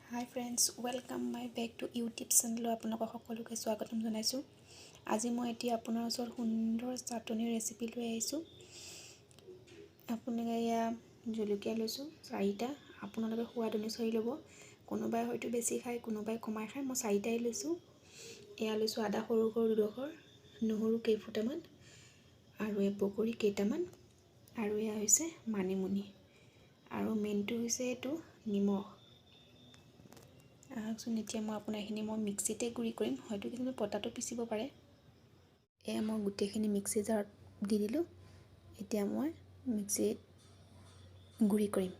High friends, welcome my back to YouTube চেনেলত আপোনালোকক সকলোকে স্বাগতম জনাইছোঁ। আজি মই এতিয়া আপোনাৰ ওচৰত সুন্দৰ চাটনিৰ ৰেচিপি লৈ আহিছোঁ। আপোনালোকে এয়া জলকীয়া লৈছোঁ 4টা। আপোনালোকে সোৱাদ অনুসৰি ল'ব। কোনোবাই হয়তো বেছি খায়, কোনোবাই কমাই খায়। মই 4টাই লৈছোঁ। এয়া লৈছোঁ আদা সৰু সৰু দুডোখৰ, নহৰু কেইফুটামান, আৰু এই বগৰী কেইটামান, আৰু এয়া হৈছে মানিমুনি, আৰু মেইনটো হৈছে এইটো নিমখ। আহকচোন, এতিয়া মই এইখিনি মিক্সিতে গুড়ি কৰিম, হয়তো কিছুমানে পটাটো পিচিব পাৰে। এয়া মই গোটেইখিনি মিক্সি জাৰত দি দিলোঁ। এতিয়া মই মিক্সিত গুড়ি কৰিম।